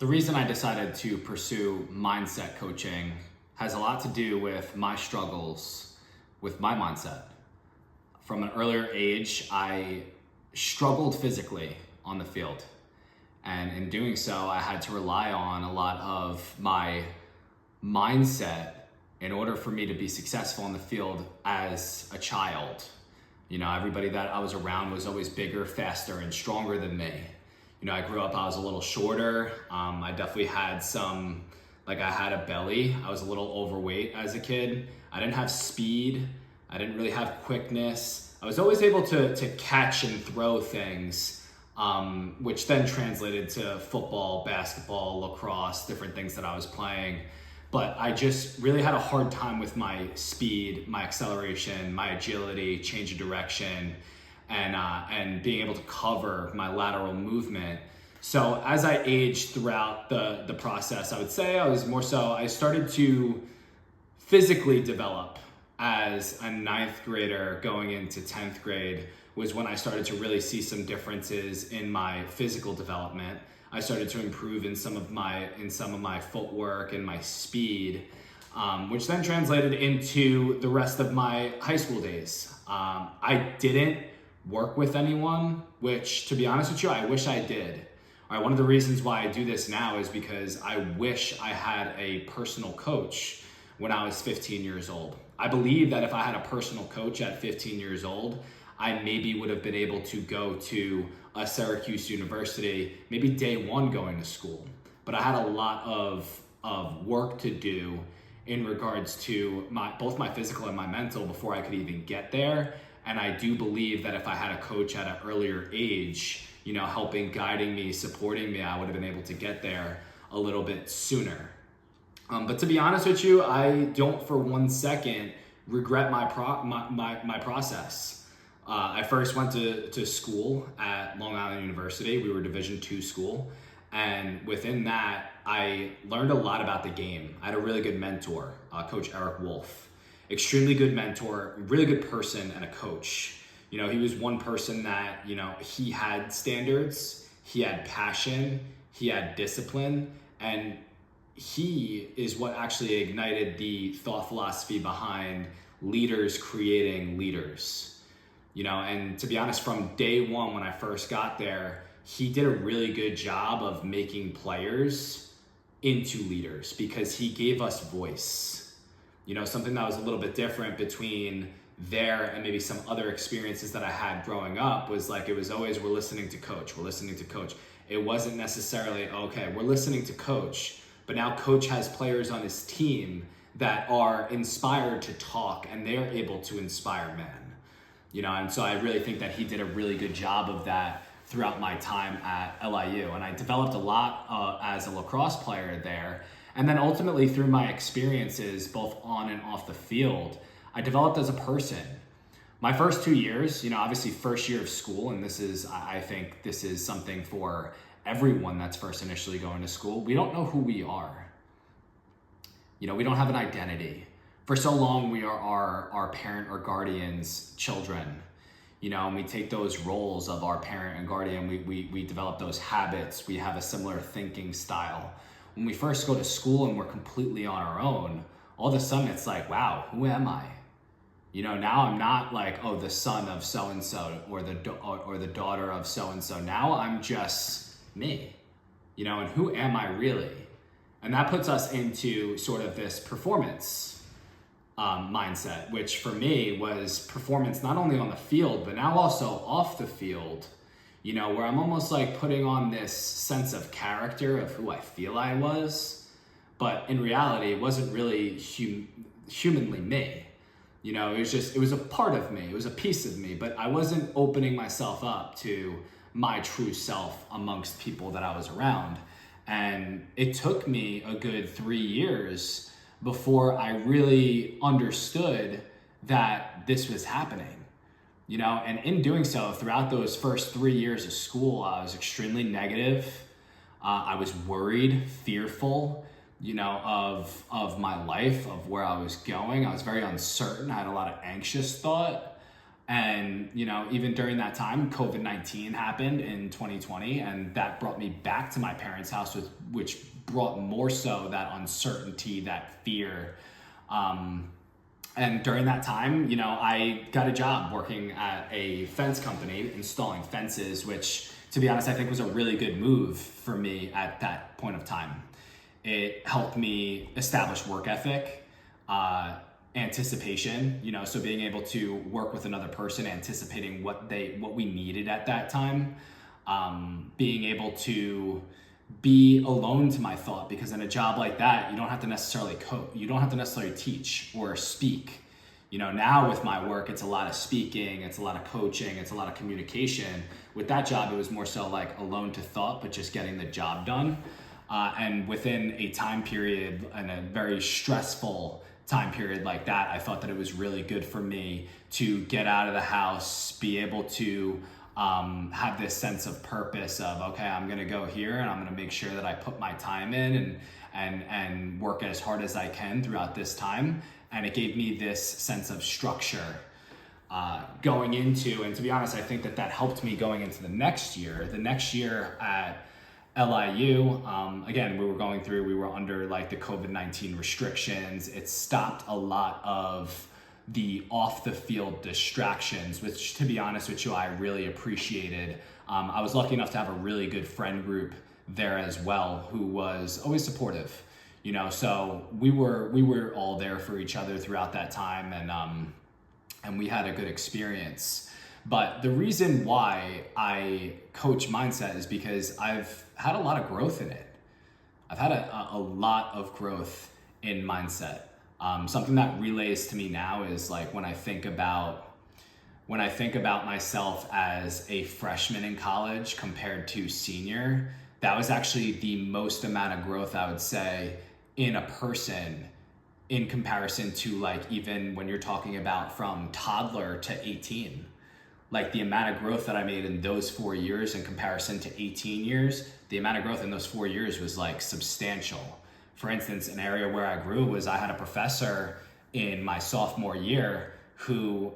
The reason I decided to pursue mindset coaching has a lot to do with my struggles with my mindset. From an earlier age, I struggled physically on the field. And in doing so, I had to rely on a lot of my mindset in order for me to be successful in the field as a child. You know, everybody that I was around was always bigger, faster, and stronger than me. You know, I grew up, I was a little shorter. I definitely had I had a belly. I was a little overweight as a kid. I didn't have speed. I didn't really have quickness. I was always able to catch and throw things, which then translated to football, basketball, lacrosse, different things that I was playing. But I just really had a hard time with my speed, my acceleration, my agility, change of direction, and being able to cover my lateral movement. So as I aged throughout the process, I would say I started to physically develop as a 9th grader going into 10th grade was when I started to really see some differences in my physical development. I started to improve in some of my footwork and my speed, which then translated into the rest of my high school days. I didn't work with anyone, which, to be honest with you, I wish I did. All right, one of the reasons why I do this now is because I wish I had a personal coach when I was 15 years old. I believe that if I had a personal coach at 15 years old, I maybe would have been able to go to a Syracuse University, maybe day one going to school. But I had a lot of work to do in regards to both my physical and my mental before I could even get there. And I do believe that if I had a coach at an earlier age, you know, helping, guiding me, supporting me, I would have been able to get there a little bit sooner. But to be honest with you, I don't for one second regret my process. I first went to school at Long Island University. We were a Division II school. And within that, I learned a lot about the game. I had a really good mentor, Coach Eric Wolf. Extremely good mentor, really good person and a coach. You know, he was one person that, you know, he had standards, he had passion, he had discipline, and he is what actually ignited the thought philosophy behind leaders creating leaders. You know, and to be honest, from day one when I first got there, he did a really good job of making players into leaders because he gave us voice. You know, something that was a little bit different between there and maybe some other experiences that I had growing up was like, it was always, we're listening to coach. It wasn't necessarily, okay, we're listening to coach, but now coach has players on his team that are inspired to talk and they're able to inspire men. You know, and so I really think that he did a really good job of that throughout my time at LIU. And I developed a lot as a lacrosse player there. And then ultimately through my experiences, both on and off the field, I developed as a person. My first 2 years, you know, obviously first year of school, and I think this is something for everyone that's first initially going to school. We don't know who we are. You know, we don't have an identity. For so long, we are our parent or guardian's children, you know, and we take those roles of our parent and guardian. We develop those habits. We have a similar thinking style. When we first go to school and we're completely on our own, all of a sudden it's like, wow, who am I? You know, now I'm not like, oh, the son of so-and-so or the daughter of so-and-so. Now I'm just me, you know, and who am I really? And that puts us into sort of this performance mindset, which for me was performance not only on the field, but now also off the field, you know, where I'm almost like putting on this sense of character of who I feel I was, but in reality, it wasn't really humanly me. You know, it was a part of me, it was a piece of me, but I wasn't opening myself up to my true self amongst people that I was around. And it took me a good 3 years before I really understood that this was happening, you know, and in doing so, throughout those first 3 years of school, I was extremely negative. I was worried, fearful, you know, of my life, of where I was going. I was very uncertain. I had a lot of anxious thought. And, even during that time, COVID-19 happened in 2020, and that brought me back to my parents' house, which brought more so that uncertainty, that fear. And during that time, I got a job working at a fence company, installing fences, which, to be honest, I think was a really good move for me at that point of time. It helped me establish work ethic, anticipation, so being able to work with another person, anticipating what we needed at that time, being able to be alone to my thought, because in a job like that, you don't have to necessarily you don't have to necessarily teach or speak. Now with my work, it's a lot of speaking, it's a lot of coaching, it's a lot of communication. With that job, it was more so like alone to thought, but just getting the job done. And within a time period and a very stressful time period like that, I thought that it was really good for me to get out of the house, be able to have this sense of purpose of, okay, I'm gonna go here and I'm gonna make sure that I put my time in and work as hard as I can throughout this time. And it gave me this sense of structure going into, and to be honest, I think that helped me going into the next year. The next year at LIU, again, we were under like the COVID-19 restrictions. It stopped a lot of the off the field distractions, which, to be honest with you, I really appreciated. I was lucky enough to have a really good friend group there as well, who was always supportive, so we were all there for each other throughout that time, and we had a good experience. But the reason why I coach mindset is because I've had a lot of growth in it. I've had a lot of growth in mindset. Something that relays to me now is like when I think about myself as a freshman in college compared to senior, that was actually the most amount of growth I would say in a person in comparison to like even when you're talking about from toddler to 18. Like the amount of growth that I made in those 4 years in comparison to 18 years, the amount of growth in those 4 years was like substantial. For instance, an area where I grew was I had a professor in my sophomore year who,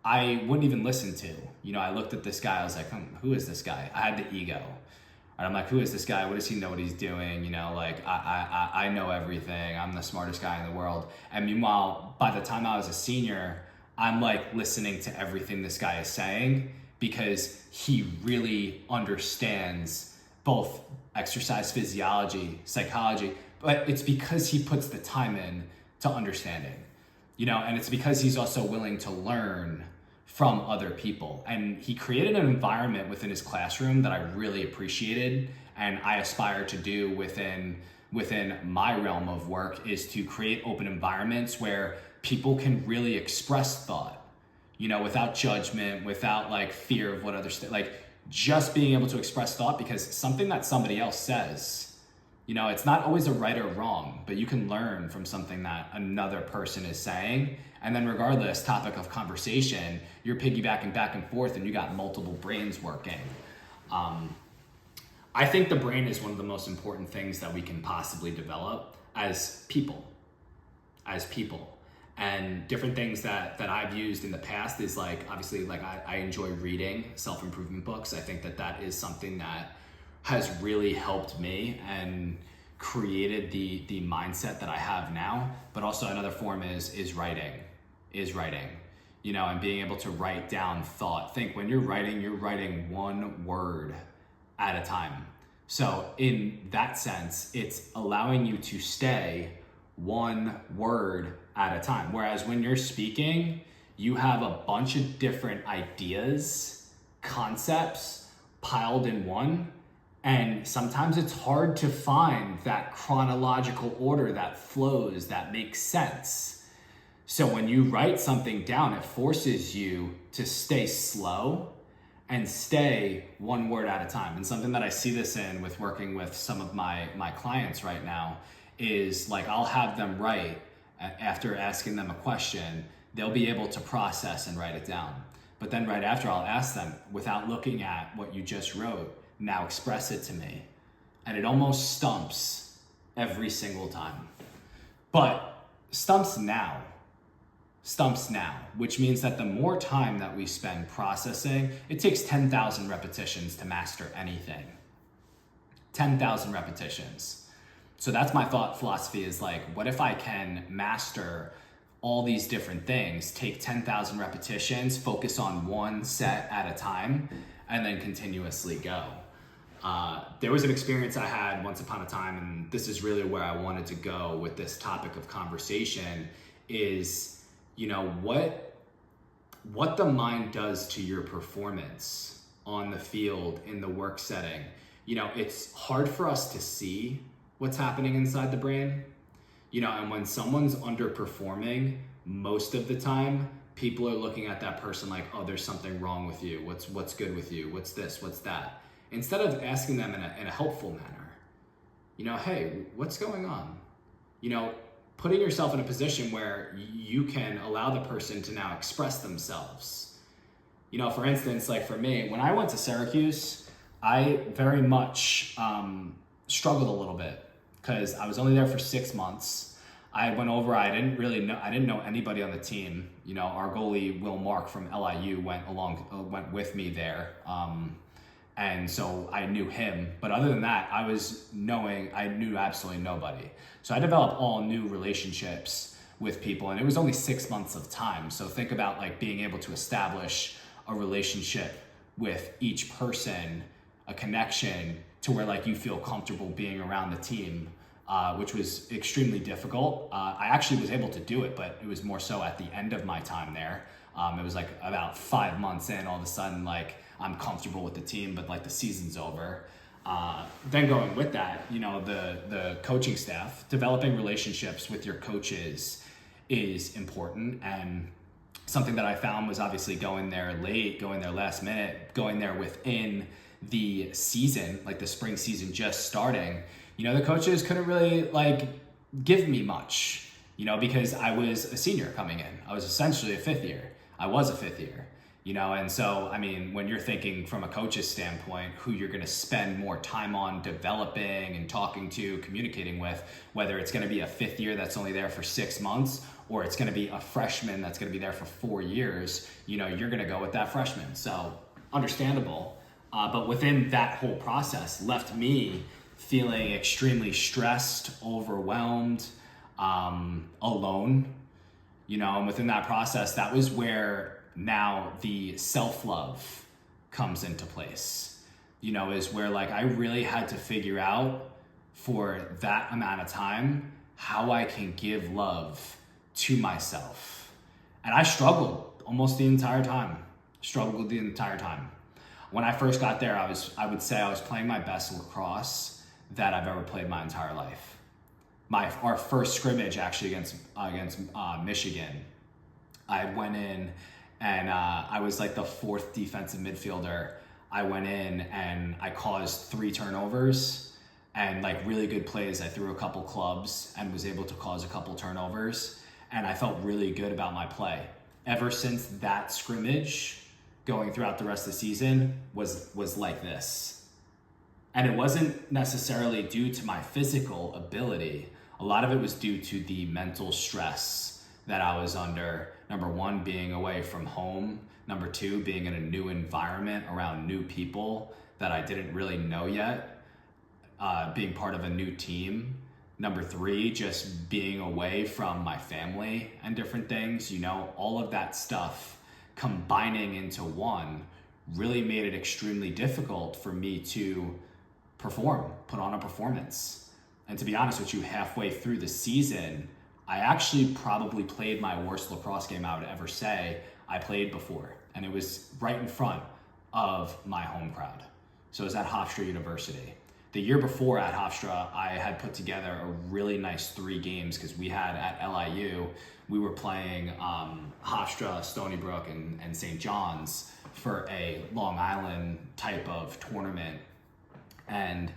I wouldn't even listen to. I looked at this guy, I was like, who is this guy? I had the ego. And I'm like, who is this guy? What does he know what he's doing? I know everything. I'm the smartest guy in the world. And meanwhile, by the time I was a senior, I'm like listening to everything this guy is saying because he really understands both exercise physiology, psychology, but it's because he puts the time in to understanding, and it's because he's also willing to learn from other people. And he created an environment within his classroom that I really appreciated, and I aspire to do within my realm of work, is to create open environments where people can really express thought, without judgment, without like fear of what others like just being able to express thought, because something that somebody else says, it's not always a right or wrong, but you can learn from something that another person is saying. And then regardless topic of conversation, you're piggybacking back and forth and you got multiple brains working. I think the brain is one of the most important things that we can possibly develop as people. And different things that I've used in the past is like, obviously, like I enjoy reading self-improvement books. I think that is something that has really helped me and created the mindset that I have now. But also another form is writing, and being able to write down thought. Think when you're writing one word at a time. So in that sense, it's allowing you to stay one word at a time. Whereas when you're speaking, you have a bunch of different ideas, concepts piled in one. And sometimes it's hard to find that chronological order that flows, that makes sense. So when you write something down, it forces you to stay slow and stay one word at a time. And something that I see this in with working with some of my clients right now is like, I'll have them write after asking them a question, they'll be able to process and write it down. But then right after, I'll ask them, without looking at what you just wrote, now express it to me. And it almost stumps every single time. But stumps now. stumps now, which means that the more time that we spend processing, it takes 10,000 repetitions to master anything. 10,000 repetitions. So that's my thought philosophy, is like, what if I can master all these different things, take 10,000 repetitions, focus on one set at a time, and then continuously go. There was an experience I had once upon a time, and this is really where I wanted to go with this topic of conversation, is, you know, what the mind does to your performance on the field, in the work setting. You know, it's hard for us to see what's happening inside the brain. You know, and when someone's underperforming, most of the time, people are looking at that person like, oh, there's something wrong with you. What's good with you? What's this? What's that? Instead of asking them in a helpful manner, you know, hey, what's going on? You know, putting yourself in a position where you can allow the person to now express themselves. You know, for instance, like for me, when I went to Syracuse, I very much struggled a little bit, because I was only there for 6 months. I went over, I didn't know anybody on the team. You know, our goalie, Will Mark from LIU, went with me there. And so I knew him, but other than that, I knew absolutely nobody. So I developed all new relationships with people, and it was only 6 months of time. So think about like being able to establish a relationship with each person, a connection to where like you feel comfortable being around the team, which was extremely difficult. I actually was able to do it, but it was more so at the end of my time there. It was like about 5 months in, all of a sudden, like I'm comfortable with the team, but like the season's over. Then going with that, you know, the coaching staff, developing relationships with your coaches is important. And something that I found was obviously going there late, going there last minute, going there within the season, like the spring season just starting. You know, the coaches couldn't really like give me much, you know, because I was a senior coming in. I was essentially a fifth year. I was a fifth year, you know, and so, I mean, when you're thinking from a coach's standpoint, who you're going to spend more time on developing and talking to, communicating with, whether it's going to be a fifth year that's only there for 6 months, or it's going to be a freshman that's going to be there for 4 years, you know, you're going to go with that freshman. So understandable. But within that whole process left me feeling extremely stressed, overwhelmed, alone, you know, and within that process, that was where now the self-love comes into place, you know, is where like I really had to figure out for that amount of time how I can give love to myself. And I struggled almost the entire time, When I first got there, I would say I was playing my best lacrosse that I've ever played my entire life. Our first scrimmage actually against Michigan, I went in and I was like the fourth defensive midfielder. I went in and I caused 3 turnovers and like really good plays. I threw a couple clubs and was able to cause a couple turnovers, and I felt really good about my play. Ever since that scrimmage, going throughout the rest of the season was like this. And it wasn't necessarily due to my physical ability. A lot of it was due to the mental stress that I was under. Number 1, being away from home. Number 2, being in a new environment around new people that I didn't really know yet. Being part of a new team. Number 3, just being away from my family and different things. You know, all of that stuff combining into one really made it extremely difficult for me to put on a performance. And to be honest with you, halfway through the season, I actually probably played my worst lacrosse game I would ever say I played before. And it was right in front of my home crowd. So it was at Hofstra University. The year before at Hofstra, I had put together a really nice 3 games because we had at LIU, we were playing Hofstra, Stony Brook, and St. John's for a Long Island type of tournament. And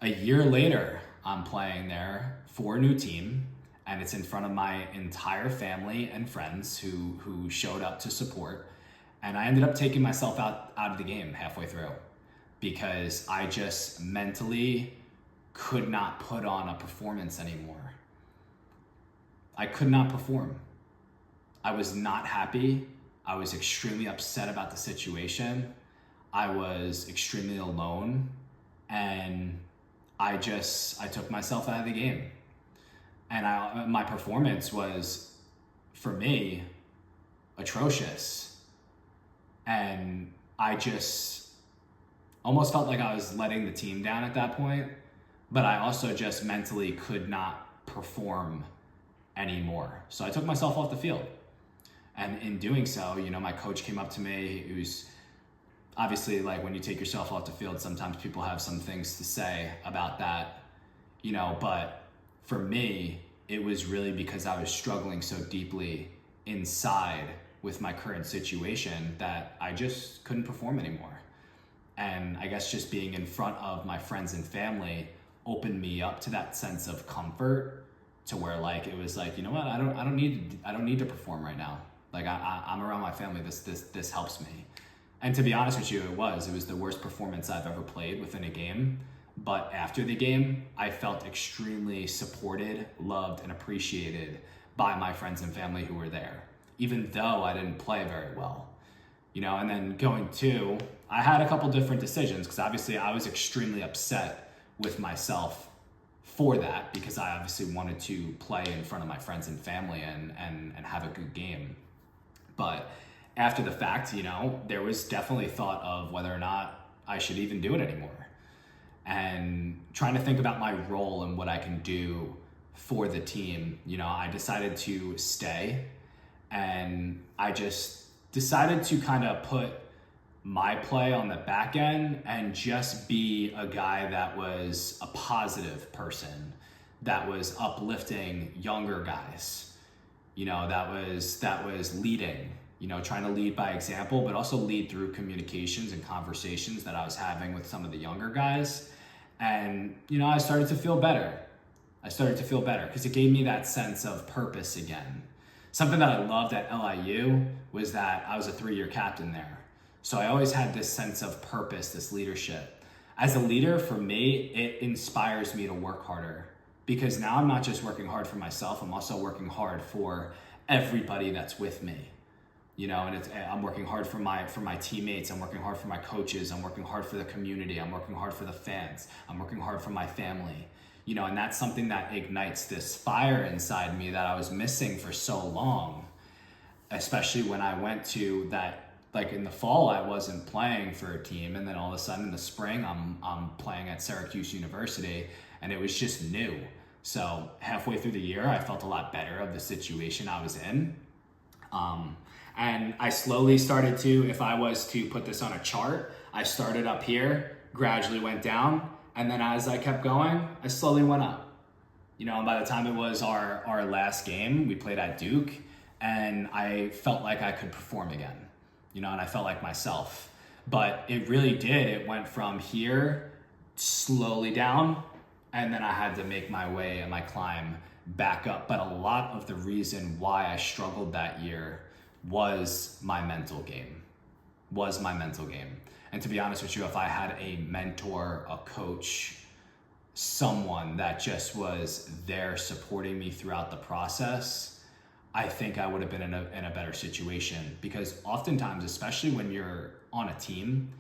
a year later, I'm playing there for a new team, and it's in front of my entire family and friends who showed up to support. And I ended up taking myself out of the game halfway through because I just mentally could not put on a performance anymore. I could not perform. I was not happy. I was extremely upset about the situation. I was extremely alone, and I took myself out of the game. And my performance was, for me, atrocious. And I just almost felt like I was letting the team down at that point, but I also just mentally could not perform anymore. So I took myself off the field. And in doing so, my coach came up to me. It was obviously, like, when you take yourself off the field, sometimes people have some things to say about that, but for me, it was really because I was struggling so deeply inside with my current situation that I just couldn't perform anymore. And I guess just being in front of my friends and family opened me up to that sense of comfort, to where, like, it was like, you know what, I don't need to perform right now. Like, I'm around my family. This helps me. And to be honest with you, it was the worst performance I've ever played within a game. But after the game, I felt extremely supported, loved, and appreciated by my friends and family who were there, even though I didn't play very well. And then I had a couple different decisions, because obviously I was extremely upset with myself for that, because I obviously wanted to play in front of my friends and family and have a good game. But after the fact, there was definitely thought of whether or not I should even do it anymore. And trying to think about my role and what I can do for the team, I decided to stay, and I just decided to kind of put my play on the back end and just be a guy that was a positive person, that was uplifting younger guys, that was leading, trying to lead by example, but also lead through communications and conversations that I was having with some of the younger guys. And, I started to feel better. Because it gave me that sense of purpose again. Something that I loved at LIU was that I was a 3-year captain there. So I always had this sense of purpose, this leadership. As a leader, for me, it inspires me to work harder, because now I'm not just working hard for myself, I'm also working hard for everybody that's with me. And I'm working hard for my teammates, I'm working hard for my coaches, I'm working hard for the community, I'm working hard for the fans, I'm working hard for my family. And that's something that ignites this fire inside me that I was missing for so long, especially when I went to that, like in the fall, I wasn't playing for a team, and then all of a sudden in the spring, I'm playing at Syracuse University, and it was just new. So halfway through the year, I felt a lot better of the situation I was in. And I slowly started to, if I was to put this on a chart, I started up here, gradually went down, and then as I kept going, I slowly went up. And by the time it was our last game, we played at Duke, and I felt like I could perform again, and I felt like myself. But it really did. It went from here slowly down, and then I had to make my way and my climb back up. But a lot of the reason why I struggled that year was my mental game. And to be honest with you, if I had a mentor, a coach, someone that just was there supporting me throughout the process, I think I would have been in a better situation. Because oftentimes, especially when you're on a team,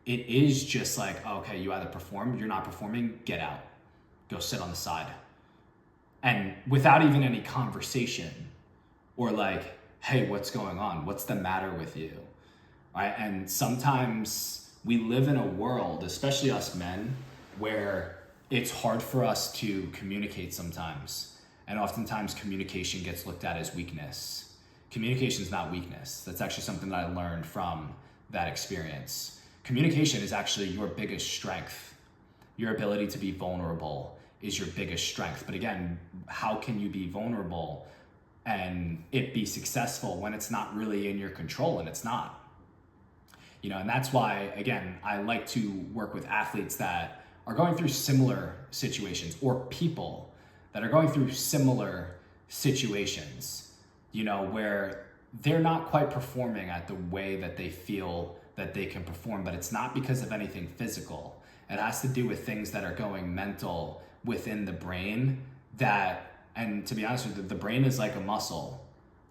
it is just like, okay, you either perform, you're not performing, get out, go sit on the side. And without even any conversation, or like, hey, what's going on? What's the matter with you? Right? And sometimes we live in a world, especially us men, where it's hard for us to communicate sometimes. And oftentimes communication gets looked at as weakness. Communication is not weakness. That's actually something that I learned from that experience. Communication is actually your biggest strength. Your ability to be vulnerable is your biggest strength. But again, how can you be vulnerable and it be successful when it's not really in your control? And it's not. And that's why, again, I like to work with athletes that are going through similar situations, or people that are going through similar situations, where they're not quite performing at the way that they feel that they can perform, but it's not because of anything physical. It has to do with things that are going mental within the brain and to be honest with you, the brain is like a muscle.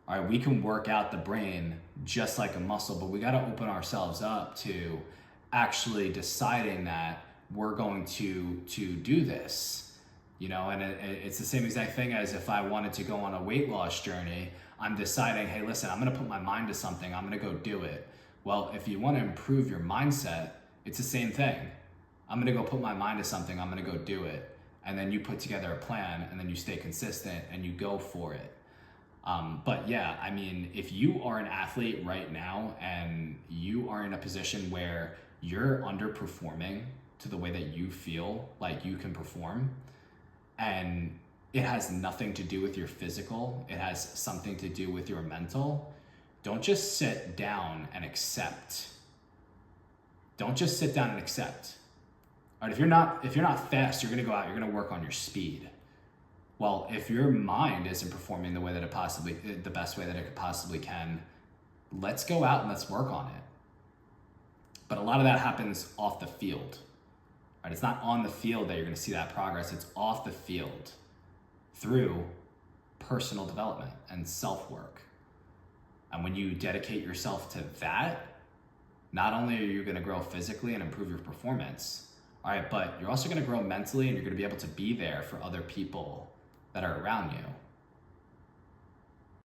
All right, we can work out the brain just like a muscle, but we got to open ourselves up to actually deciding that we're going to do this, you know. And it's the same exact thing as if I wanted to go on a weight loss journey. I'm deciding, hey, listen, I'm going to put my mind to something. I'm going to go do it. Well, if you want to improve your mindset, it's the same thing. I'm going to go put my mind to something. I'm going to go do it. And then you put together a plan, and then you stay consistent and you go for it. But yeah, I mean, if you are an athlete right now and you are in a position where you're underperforming to the way that you feel like you can perform, and it has nothing to do with your physical, it has something to do with your mental, don't just sit down and accept. Don't just sit down and accept. All right, if you're not fast, you're gonna go out, you're gonna work on your speed. Well, if your mind isn't performing the best way that it possibly can, let's go out and let's work on it. But a lot of that happens off the field. Right? It's not on the field that you're going to see that progress. It's off the field through personal development and self-work. And when you dedicate yourself to that, not only are you going to grow physically and improve your performance, all right, but you're also going to grow mentally, and you're going to be able to be there for other people that are around you.